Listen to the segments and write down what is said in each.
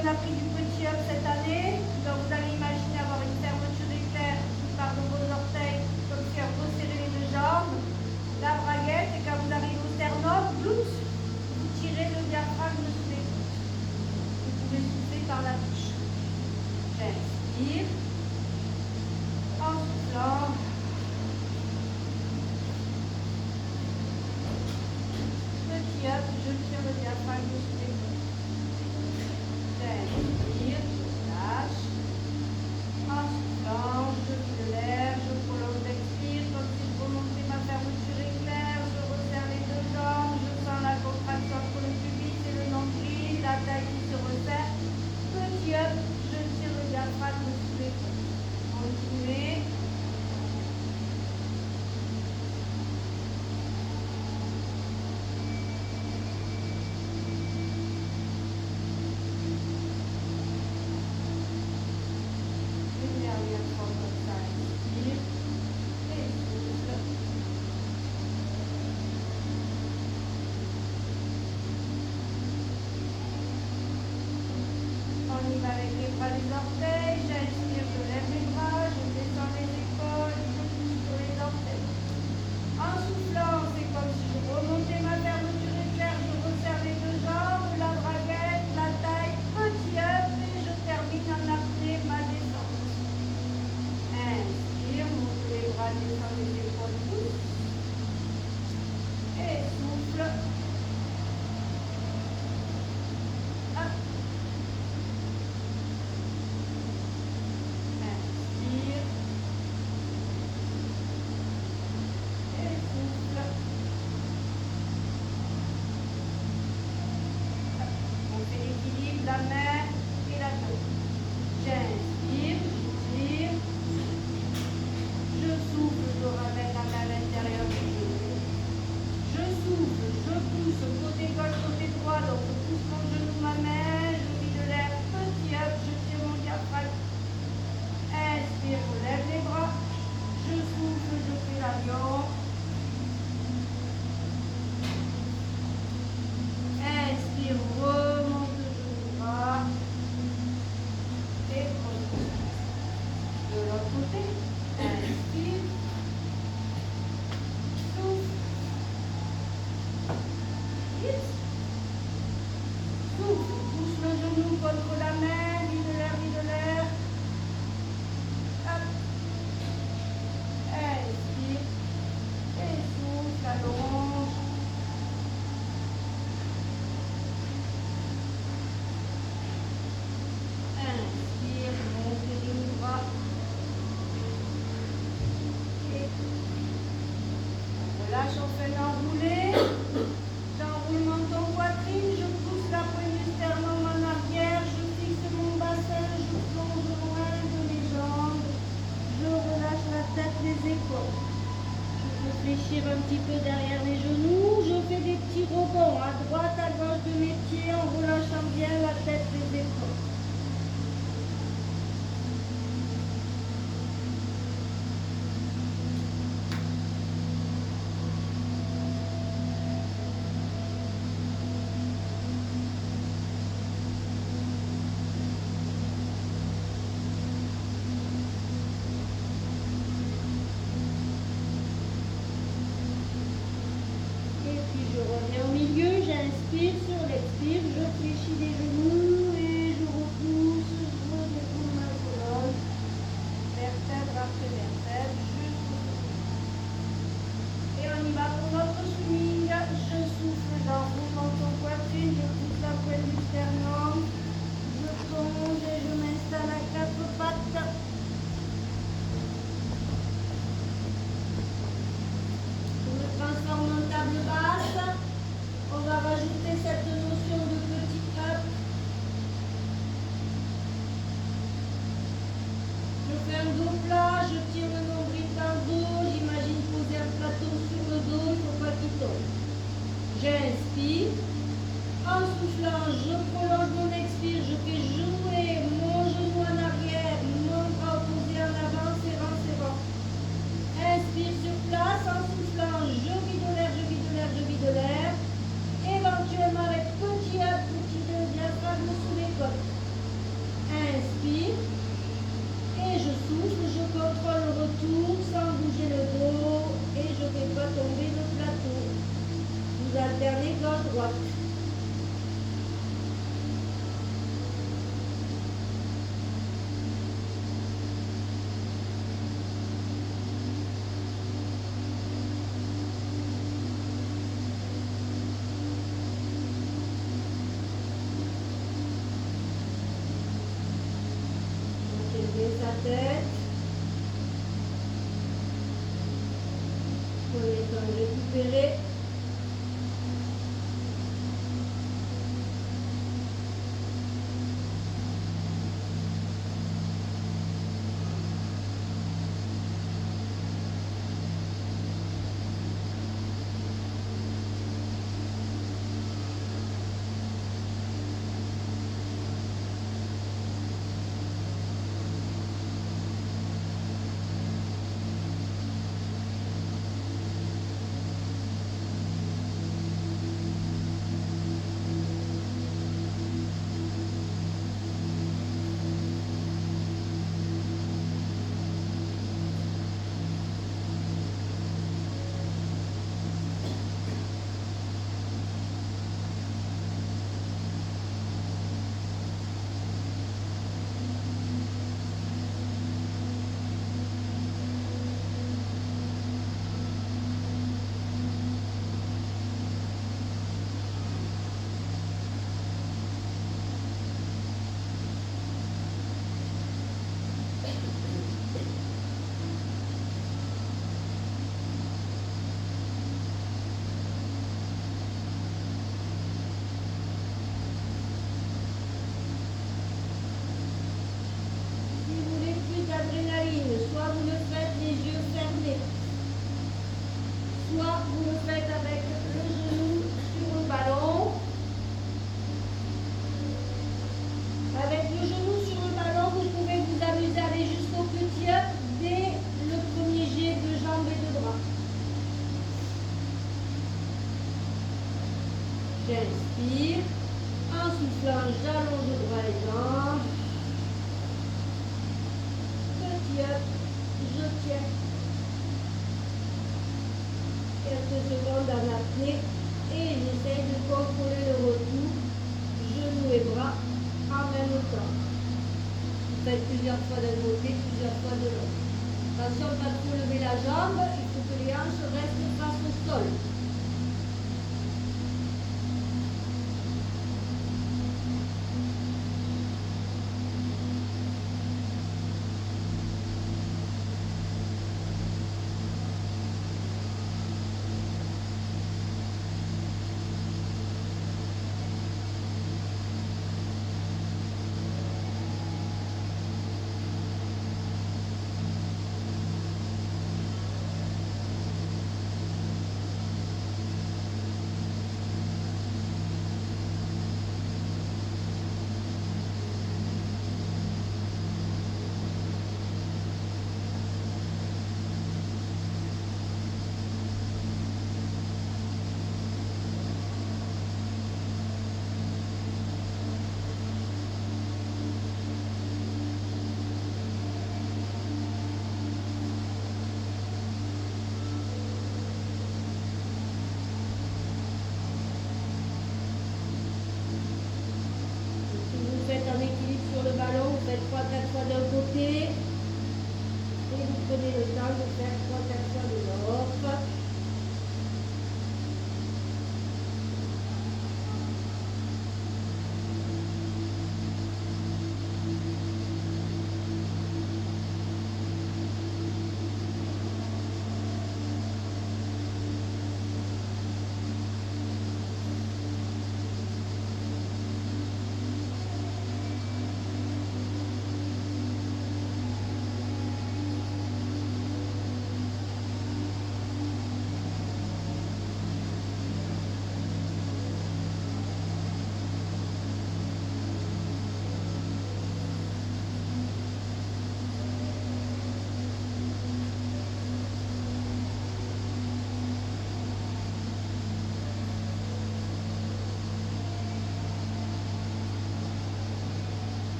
on a pris du petit up cette année. Donc vous allez imaginer avoir une fermeture éclair par de vos orteils, comme si on resserrait les deux jambes, la braguette, et quand vous arrivez au sternum, glute, vous tirez le diaphragme sous les côtes. Vous pouvez souffler par la bouche. J'inspire. En soufflant. Petit up, je tire le diaphragme sous les côtes. J'inspire, je lâche. En soufflant, je vide l'air, je prolonge l'expire comme si je remontais ma fermeture éclair. Je resserre les deux jambes, je sens la contraction entre le pubis et le nombril, la taille qui se resserre. Petit up, je tire le diaphragme sous les côtes. Continuez. Avec les bras des orteils, j'inspire, je lève les bras, je descends les épaules, je pousse sur les orteils. En soufflant, c'est comme si je remontais ma fermeture éclair, je resserre les deux jambes, la braguette, la taille, petit up et je termine en apnée ma descente. Inspire, monte les bras, descend les épaules, pousse. Et souffle. La main et la dos. J'inspire, j'étire. Je souffle, je ramène la main à l'intérieur du genou. Je souffle, je pousse côté gauche, côté droit. Donc je pousse mon genou, ma main, je vide l'air, petit up, je tire mon diaphragme. Inspire, je lève les bras. Je souffle, je fais l'avion. Inspire, remonte. Et de l'autre côté, inspire, souffle, souffle, pousse le genou contre la main, vide l'air, hop, inspire, et souffle, allonge. Inspire, monte les deux bras. Et relâche, on fait l'enroulé. L'enroulement de ton poitrine, je pousse la poigne du sternum en arrière, je fixe mon bassin, je plonge loin de mes jambes. Je relâche la tête, les épaules. Je peux fléchir un petit peu derrière les genoux. Je fais des petits rebonds à droite, à gauche de mes pieds en relâchant bien la tête, les épaules. J'inspire, sur l'expire, je fléchis les genoux et je repousse, je déroule ma colonne, vertèbre après vertèbre, et on y va pour notre swing. Je souffle dans ton poitrine, je pousse la pointe du sternum, je plonge et je m'installe à quatre pattes. Je me transforme en table basse. On va rajouter cette notion de petit up. Je fais un dos plat, je tire le nombril dans le dos, j'imagine poser un plateau sur le dos, il ne faut pas qu'il tombe. J'inspire. En soufflant, je prolonge mon expire, je fais jouer mon genou en arrière, mon bras opposé en avant, serrant, serrant. Inspire sur place, en soufflant, je vide l'air, je vide l'air, je vide l'air. Éventuellement avec petit up, petit 2, diaphragme sous les côtes. la tête. Prenez le temps de récupérer. Soit vous le faites les yeux fermés, soit vous le faites avec le genou sur le ballon. Avec le genou sur le ballon, vous pouvez vous amuser à aller jusqu'au petit up dès le premier jet de jambes et de bras. J'inspire. En soufflant, j'allonge le bras et les jambes. Petit up. Je tiens quelques secondes en apnée et j'essaye de contrôler le retour, genoux et bras en même temps. Vous faites plusieurs fois d'un côté, plusieurs fois de l'autre. Attention, pas trop lever la jambe, il faut que les hanches restent face au sol. Vous faites 3-4 fois d'un côté et vous prenez le temps de faire 3-4 fois de l'autre.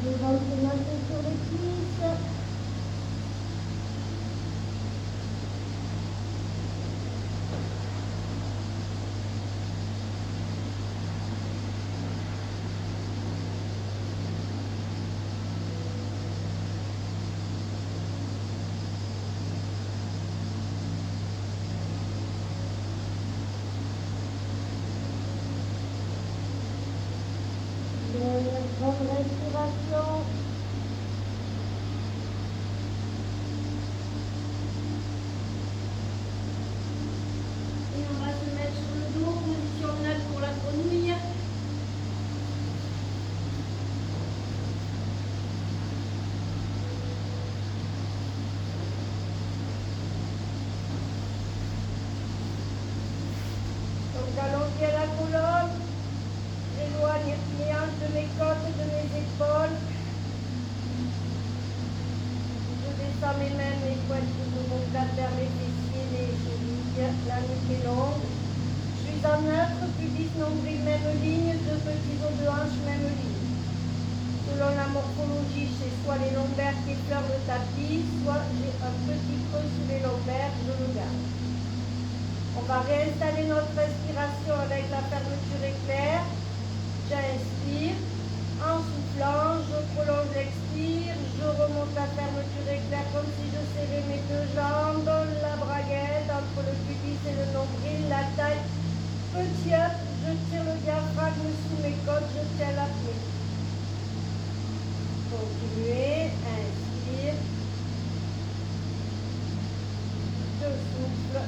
Le ventre maintenant sur les cuisses. Dernière grande respiration. Et on va se mettre sur le dos, position neutre pour la grenouille. Donc j'allonge la colonne, j'éloigne les hanches de mes côtes et de mes épaules. Je descends mes mains, mes pointes de mon vers mes fessiers, les chevilles, la nuque est longue. Je suis en neutre, pubis, nombril, même ligne, deux petits os de hanche, même ligne. Selon la morphologie, c'est soit les lombaires qui effleurent le tapis, soit j'ai un petit creux sous les lombaires, je le garde. On va réinstaller notre respiration avec la fermeture éclair. J'inspire. En soufflant, je prolonge l'expire. Je remonte la fermeture éclair comme si je serrais mes deux jambes. La braguette entre le pubis et le nombril. La taille. Petit up. Je tire le diaphragme sous mes côtes. Je tiens l'apnée. Continuez. Inspire. Je souffle.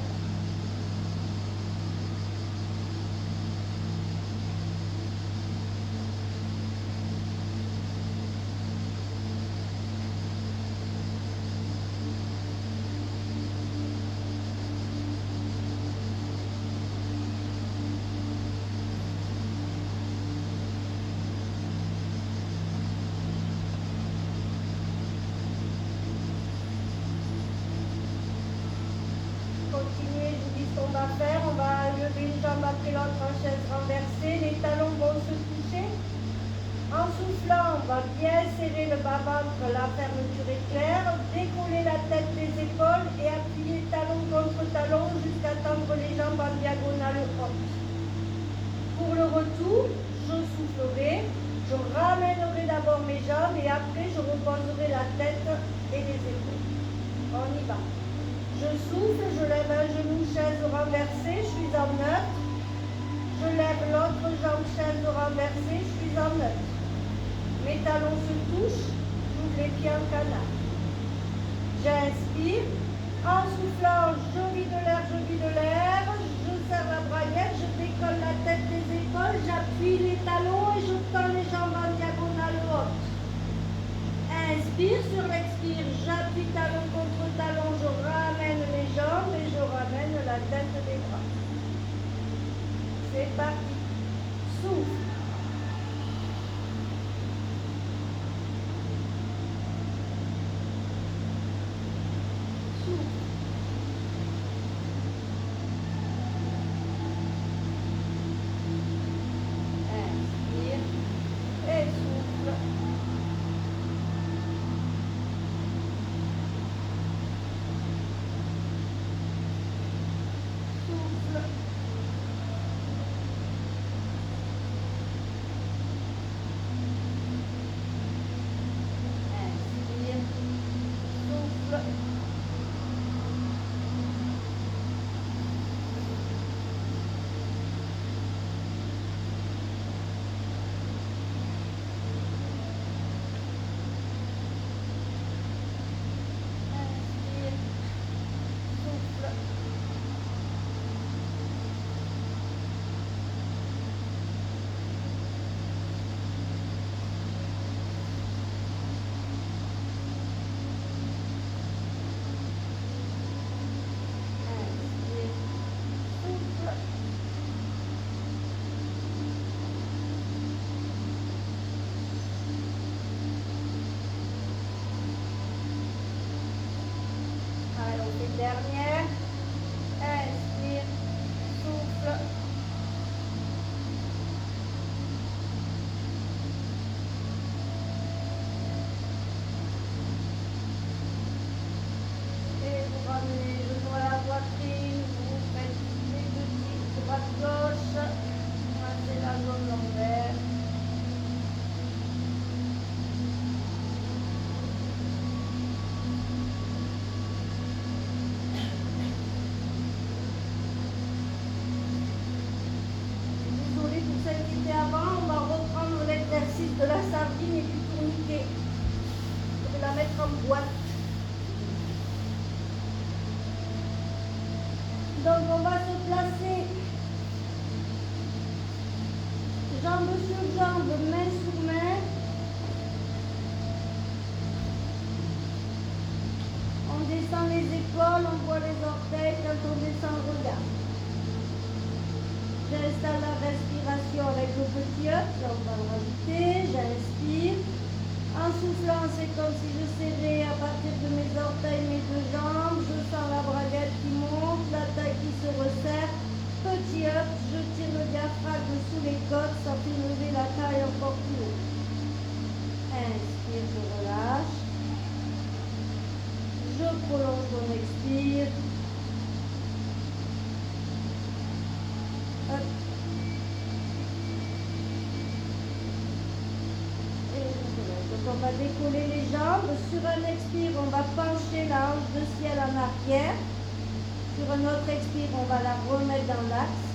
Continuez, je vous dis ce qu'on va faire. On va lever une jambe après l'autre en chaise renversée. Les talons vont se toucher. En soufflant, on va bien serrer le bas-ventre, la fermeture éclair. Décoller la tête des épaules et appuyer talon contre talon jusqu'à tendre les jambes en diagonale haute. Pour le retour, je soufflerai. Je ramènerai d'abord mes jambes et après je reposerai la tête et les épaules. On y va. Je souffle, je lève un genou, chaise renversée, je suis en neutre. Je lève l'autre jambe, chaise renversée, je suis en neutre. Mes talons se touchent, j'ouvre les pieds en canard. J'inspire. En soufflant, je vide l'air, je serre la braguette, je décolle la tête des épaules, j'appuie les talons et je tends les jambes en diagonale haute. Inspire, sur l'expire, j'appuie talon contre talon, je ramène les jambes et je ramène la tête des bras. C'est parti. Souffle. Inspire et souffle. Souffle. boîte. Donc on va se placer jambe sur jambe, main sur main. On descend les épaules, on voit les orteils, quand on descend, on regarde. J'installe la respiration avec le petit up, là on va le rajouter, j'inspire. En soufflant, c'est comme si je serrais à partir de mes orteils, mes deux jambes. Je sens la braguette qui monte, la taille qui se resserre. Petit up, je tire le diaphragme sous les côtes, ça fait lever la taille encore plus haut. Inspire, je relâche. Je prolonge, on expire. Hop. Et je relâche. Donc on va décoller les jambes. Sur un expire, on va pencher la hanche de ciel en arrière. Sur un autre expire, on va la remettre dans l'axe.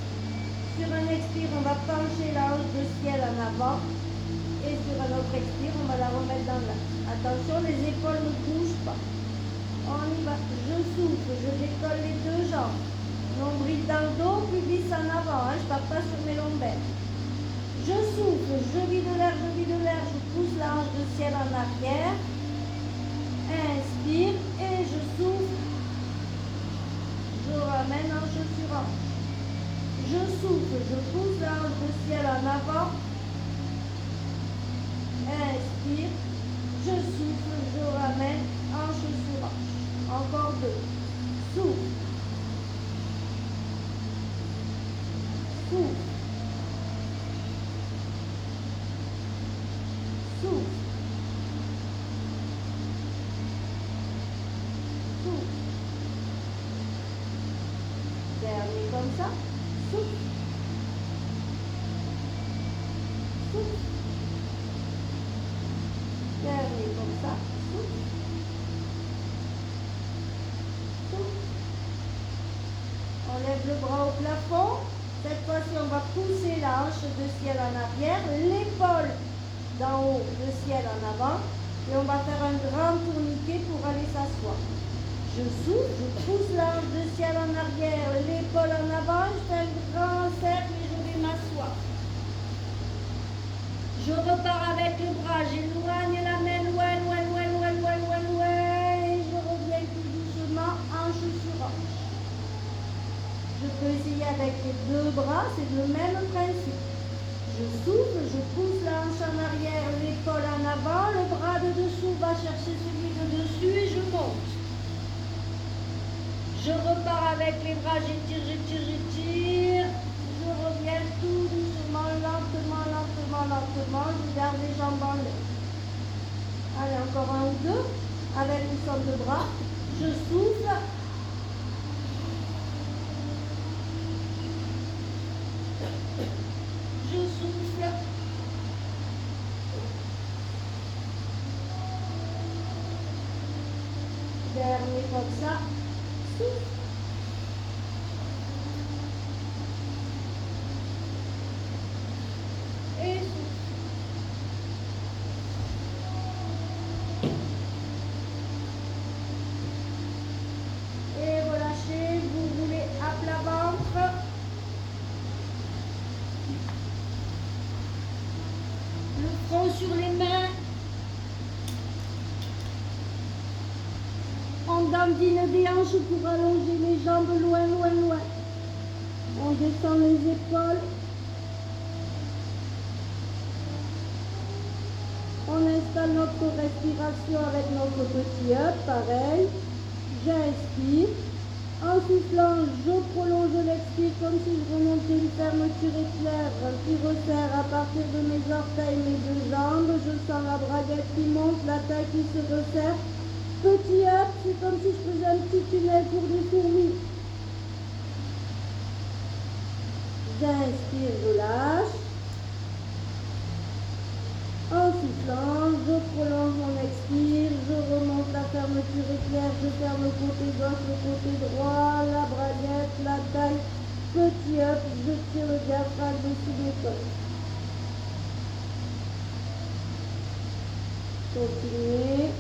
Sur un expire, on va pencher la hanche de ciel en avant. Et sur un autre expire, on va la remettre dans l'axe. Attention, les épaules ne bougent pas. On y va. Je souffle, je décolle les deux jambes. Nombril dans le dos, pubis en avant. Je ne pars pas sur mes lombaires. Je souffle, je vide l'air, je pousse la hanche de ciel en arrière. Inspire et je souffle. Je ramène hanche sur hanche. Je souffle, je pousse la hanche de ciel en avant. Inspire. Je souffle, je ramène hanche sur hanche. Encore deux. Souffle. Souffle. Souffle. Souffle. Dernier comme ça. Souffle. Souffle. Dernier comme ça. Souffle. Souffle. On lève le bras au plafond. Cette fois-ci, on va pousser la hanche de ciel en arrière, l'épaule d'en haut, le ciel en avant. Et on va faire un grand tourniquet pour aller s'asseoir. Je souffle, je pousse la hanche de ciel en arrière, l'épaule en avant, je fais un grand cercle et je vais m'asseoir. Je repars avec le bras, j'éloigne la main loin, loin, loin, loin, loin, loin, loin. Et je reviens tout doucement, hanche sur hanche. Je peux essayer avec les deux bras, c'est le même principe. Je souffle, je pousse la hanche en arrière, l'épaule en avant, le bras de dessous va chercher celui de dessus et je monte. Je repars avec les bras, j'étire, j'étire, j'étire. Je reviens tout doucement, lentement, lentement, lentement. Je garde les jambes en l'air. Allez, encore un ou deux. Avec une sorte de bras. Je souffle. Je souffle. Dernier comme ça. Souffle. Et souffle. Et relâchez, vous roulez à plat ventre. Le front sur les mains. On dandine des hanches pour allonger les jambes loin, loin, loin. On descend les épaules. On installe notre respiration avec notre petit up, pareil. J'inspire. En soufflant, je prolonge l'expire comme si je remontais une fermeture éclair qui resserre à partir de mes orteils, mes deux jambes. Je sens la braguette qui monte, la taille qui se resserre. Petit up, c'est comme si je faisais un petit tunnel pour des fourmis. J'inspire, je lâche. En soufflant, je prolonge mon expire, je remonte la fermeture éclair, je ferme le côté gauche, le côté droit, la braguette, la taille. Petit up, je tire le diaphragme sous les côtes. Continuez.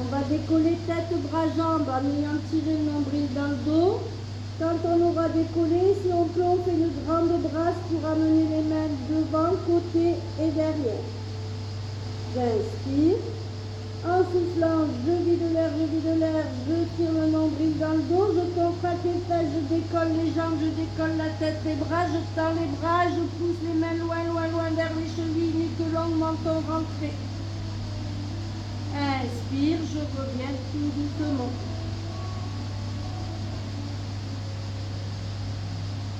On va décoller tête, bras, jambes en ayant tiré le nombril dans le dos. Quand on aura décollé, si on peut, on fait une grande brasse pour amener les mains devant, côté et derrière. J'inspire. En soufflant, je vide l'air, je tire le nombril dans le dos, je contracte les fesses, je décolle les jambes, je décolle la tête, les bras, je tends les bras, je pousse les mains loin, vers les chevilles, nuque longue, menton rentré. Inspire, je reviens tout doucement.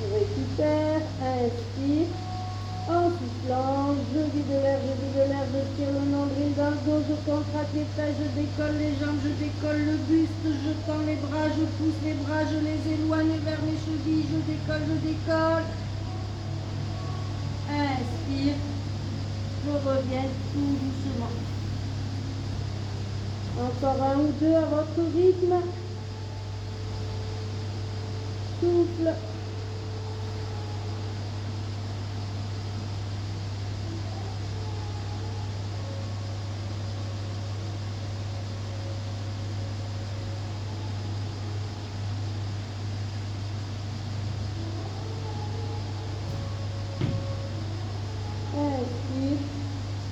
Je récupère, inspire. En soufflant, je vide l'air, je tire le nombril dans le dos, je contracte les fesses, je décolle les jambes, je décolle le buste, je tends les bras, je pousse les bras, je les éloigne vers mes chevilles, je décolle. Inspire, je reviens tout doucement. Encore un ou deux à votre rythme. Souffle. Inspire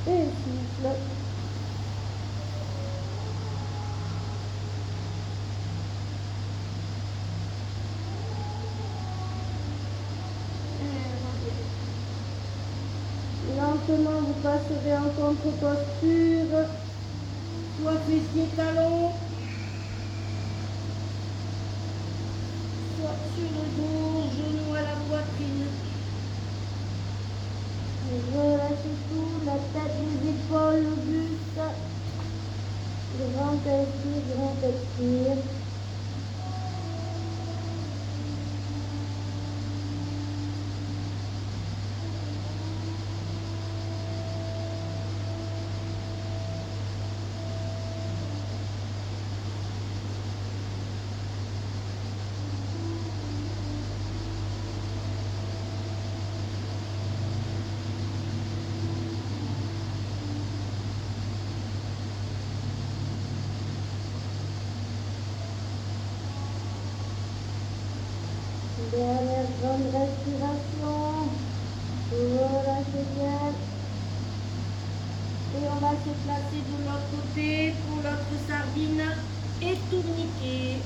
et souffle. Lentement, vous passerez en contre-posture, soit fessier talon, soit sur le dos, genou à la poitrine. Relâchez tout, la tête, les épaules, le buste. Grand expire. Dernière grande respiration. Relâchez bien. Et on va se placer de l'autre côté pour l'autre sardine et tourniquet.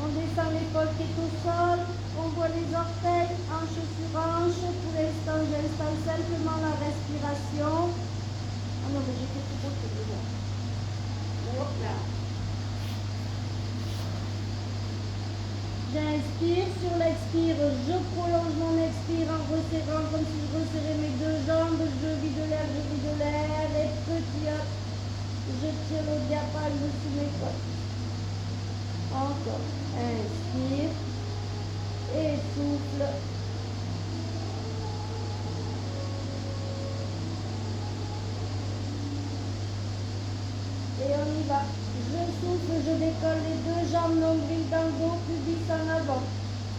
On descend l'épaule qui est au sol, on voit les orteils, hanche sur hanche. Pour l'instant, j'installe simplement la respiration. Ah non, mais j'ai fait tout beau, c'est bon. Hop là. J'inspire, sur l'expire, je prolonge mon expire en resserrant comme si je resserrais mes deux jambes. Je vide l'air, et petit hop, je tire le diaphragme sous mes côtes. Encore, inspire et souffle. Et on y va. Je souffle, je décolle les deux jambes, nombril dans le dos, pubis en avant.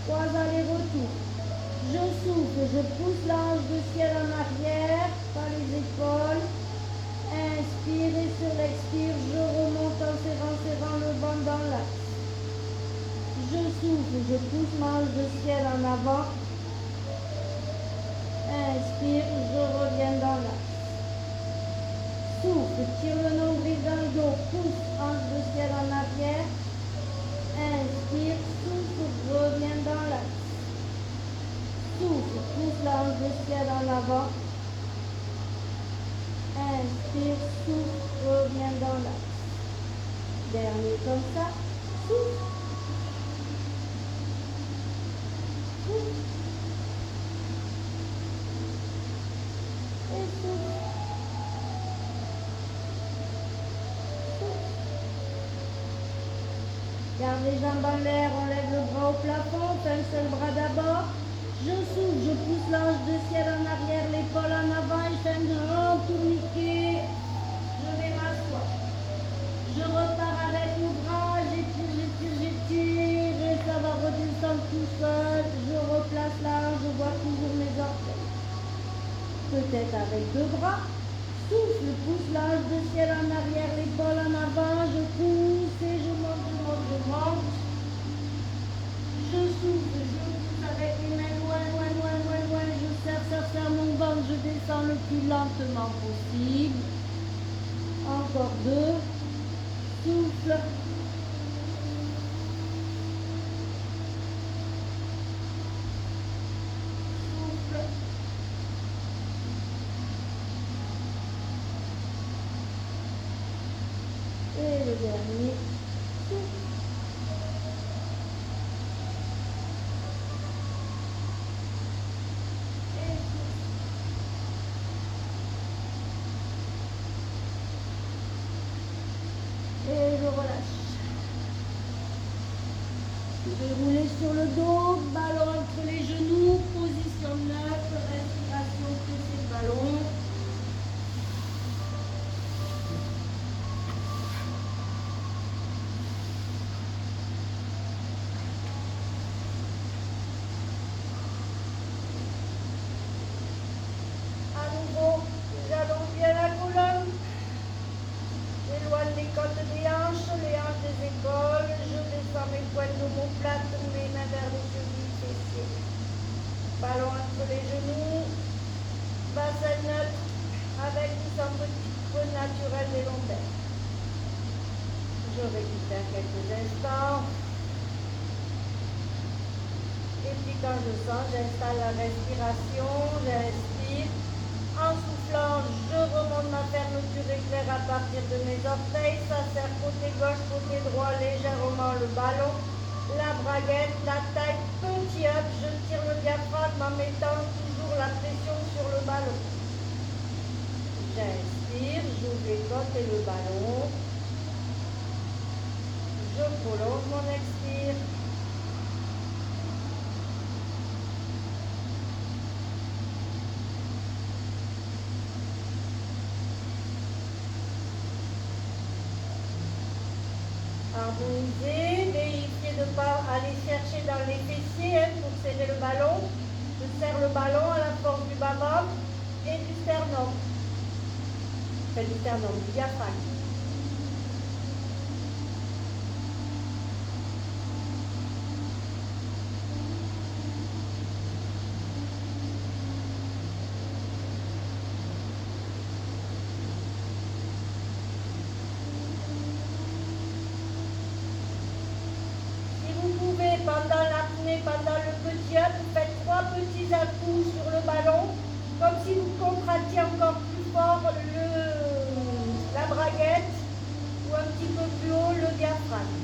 3 allers-retours. Je souffle, je pousse la hanche de ciel en arrière, par les épaules. Inspire et sur l'expire, je remonte en serrant le ventre dans l'axe. Je souffle, je pousse ma hanche de ciel en avant. Inspire, je reviens dans l'axe. Souffle, tire le nombril dans le dos, pousse, hanche de ciel en arrière. Inspire, souffle, reviens dans l'axe. Souffle, pousse la hanche de ciel en avant. Inspire, souffle, reviens dans l'axe. Dernier comme ça. Souffle. Souffle. Et souffle. Garde les jambes en l'air, on lève le bras au plafond, fait un seul bras d'abord. Je souffle, je pousse l'hanche de ciel en arrière, l'épaule en avant et je fais un grand tourniquet. Je vais m'asseoir. Je repars avec le bras, j'étire et ça va redescendre tout deux bras. Souffle, pousse l'âge de ciel en arrière, l'épaule en avant. Je pousse et je monte, je monte, je monte. Je souffle, je pousse avec les mains loin, loin, loin, loin, loin. Je serre mon ventre, je descends le plus lentement possible. Encore deux. Souffle. Souffle. Et le dernier. Souffle. Et je relâche. Je vais rouler sur le dos, ballon entre les genoux, position neutre, respiration, presser le ballon. À nouveau, j'allonge bien la colonne. J'éloigne les côtes des hanches des épaules. Je descends mes pointes d'omoplate, mes mains vers les chevilles, fessiers. Ballon entre les genoux. Bassin neutre avec du centre creux naturel des lombaires. Je récupère quelques instants. Et puis quand je sens, j'installe la respiration, j'inspire. En soufflant, je remonte ma fermeture éclair à partir de mes orteils. Ça serre côté gauche, côté droit, légèrement le ballon. La braguette, la taille, petit up. Je tire le diaphragme en mettant toujours la pression sur le ballon. J'inspire, j'ouvre les côtes et le ballon. Je prolonge mon expire. Harmoniser, vérifier de ne pas aller chercher dans les fessiers pour serrer le ballon. Je serre le ballon à la force du bas-ventre et du sternum. Enfin, du sternum, du diaphragme. Pendant l'apnée, pendant le petit up, vous faites 3 petits à-coups sur le ballon, comme si vous contractiez encore plus fort la braguette ou un petit peu plus haut le diaphragme.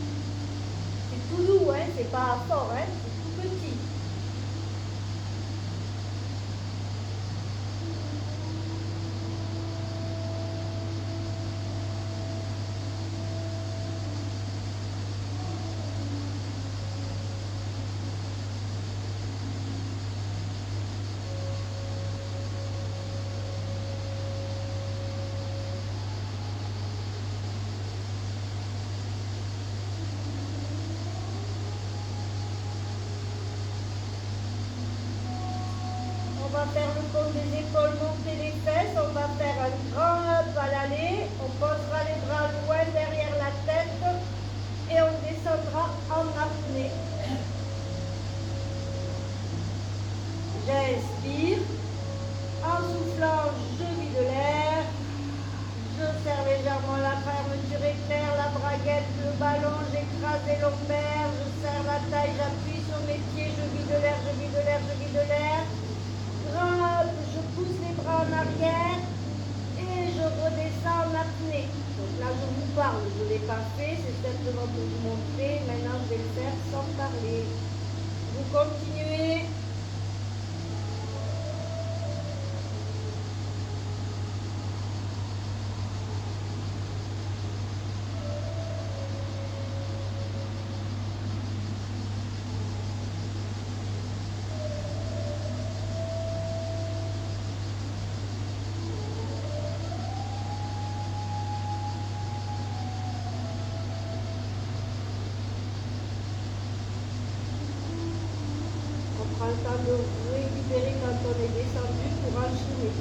C'est tout doux, hein, c'est pas fort, hein, c'est tout petit. On va faire le pont des épaules, monter les fesses, on va faire un grand up à l'aller, on posera les bras loin derrière la tête et on descendra en apnée. J'inspire, en soufflant je vide l'air, je serre légèrement la fermeture éclair, la braguette, le ballon, j'écrase les lombaires, je serre la taille, j'appuie sur mes pieds, je vide l'air, je vide l'air, je vide l'air. Je pousse les bras en arrière et je redescends en apnée. Donc là je vous parle, je ne l'ai pas fait, c'est simplement pour vous montrer. Maintenant je vais le faire sans parler. Vous continuez. On prend le temps de récupérer quand on est descendu pour enchaîner.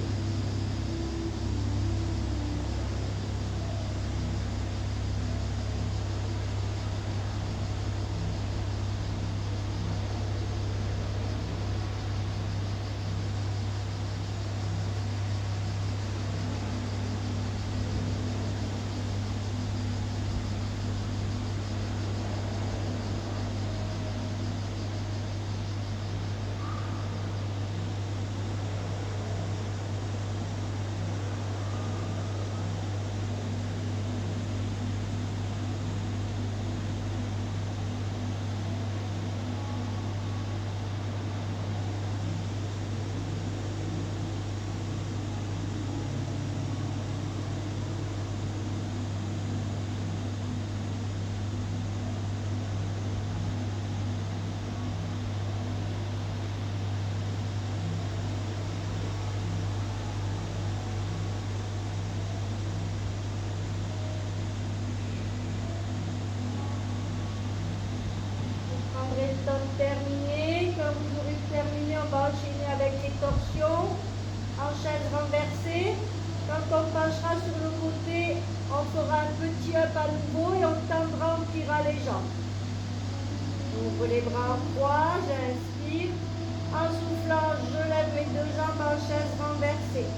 prendrez le temps de terminer. Quand vous aurez terminé, on va enchaîner avec les torsions en chaise renversée. Quand on penchera sur le côté, on fera un petit up à nouveau et on tendra, on pliera les jambes. Ouvre les bras en croix, j'inspire. En soufflant, je lève mes deux jambes en chaise renversée.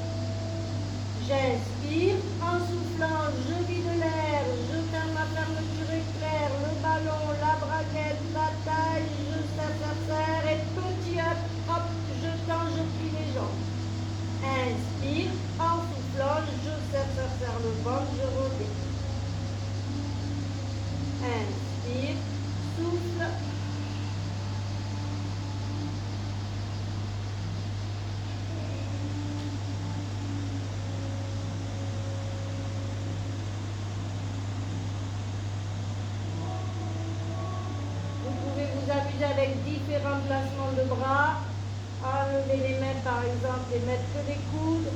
J'inspire. En soufflant, je vide l'air. Je ferme ma fermeture éclair. Le ballon, la braguette, la taille. Je serre. Et petit up, hop, je tends, je plie les jambes. Inspire. En soufflant, je serre le ventre, je reviens. Inspire. Souffle. Amuser avec différents placements de bras, enlever les mains par exemple et mettre que les coudes.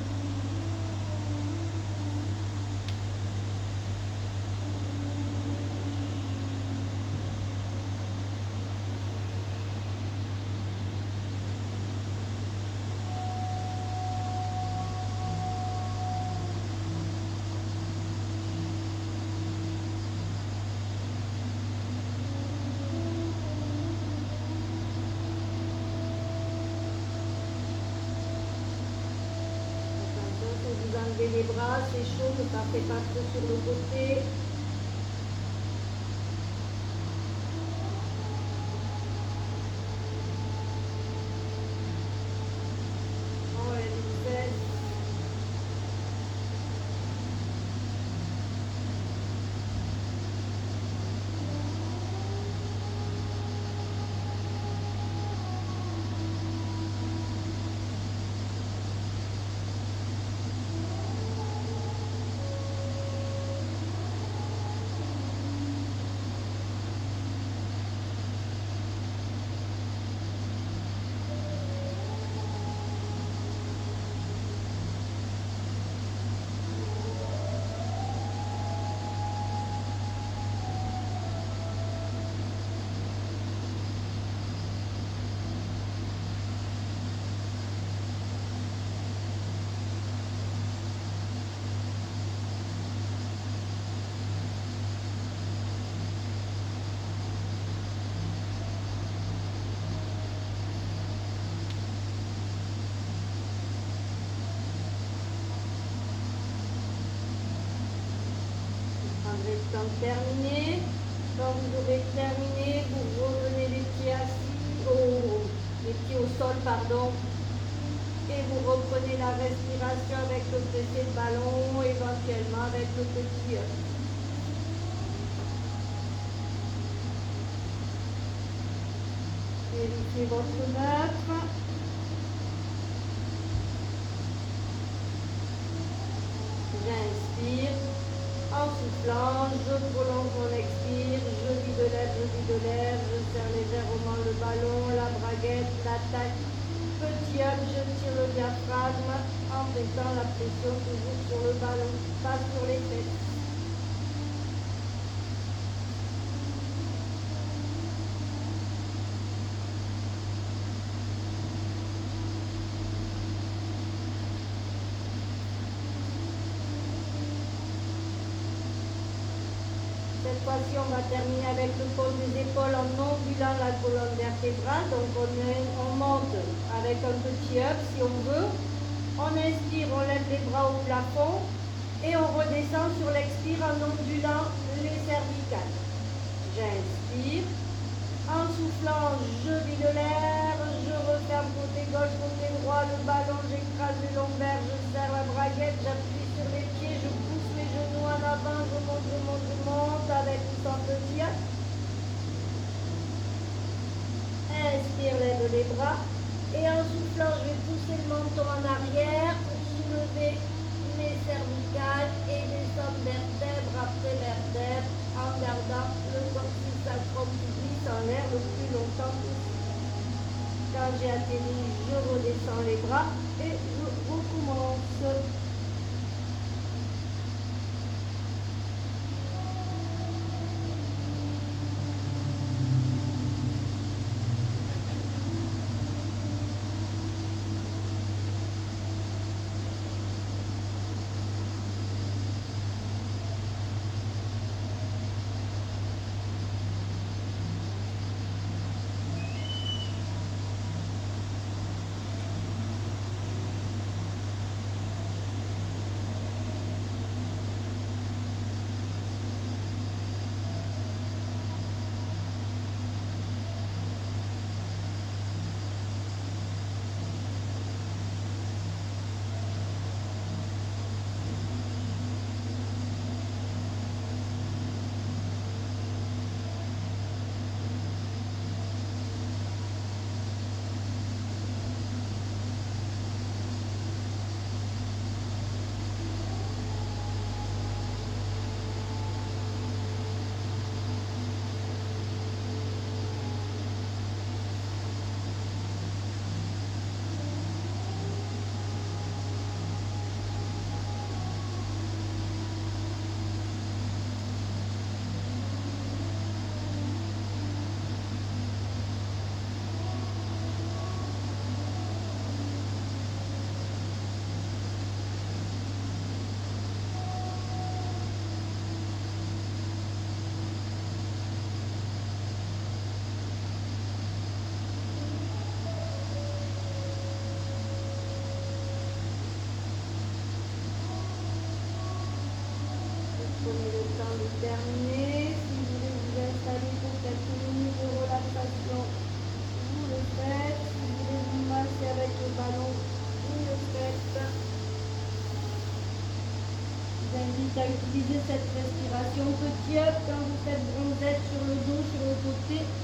Les bras, c'est chaud, ne partez pas trop sur le côté. Oh, et les fesses. Temps terminé. Quand vous aurez terminé, vous revenez les pieds les pieds au sol, pardon, et vous reprenez la respiration avec le fessier de ballon, éventuellement avec le petit up. Vérifiez votre neutre. J'inspire. En soufflant, je prolonge mon expire, je vide l'air, je serre légèrement le ballon, la braguette, la taille. Petit up, je tire le diaphragme en mettant la pression toujours sur le ballon, pas sur les fesses. Cette fois-ci, on va terminer avec le pose des épaules en ondulant la colonne vertébrale. Donc, on monte avec un petit up si on veut. On inspire, on lève les bras au plafond. Et on redescend sur l'expire en ondulant les cervicales. J'inspire. En soufflant, je vide l'air. Je referme côté gauche, côté droit. Le ballon, j'écrase les lombaires. Je serre la braguette. J'appuie sur les pieds. Je pousse les genoux en avant. Je monte avec ou sans petit up. Inspire, lève les bras. Et en soufflant, je vais pousser le menton en arrière pour soulever mes cervicales et descendre vertèbre après vertèbre en gardant le coccyx sacrum qui glisse en l'air le plus longtemps possible. Quand j'ai atterri, je redescends les bras et je recommence. à utiliser cette respiration. Petit up quand vous faites bronzette sur le dos, sur le côté.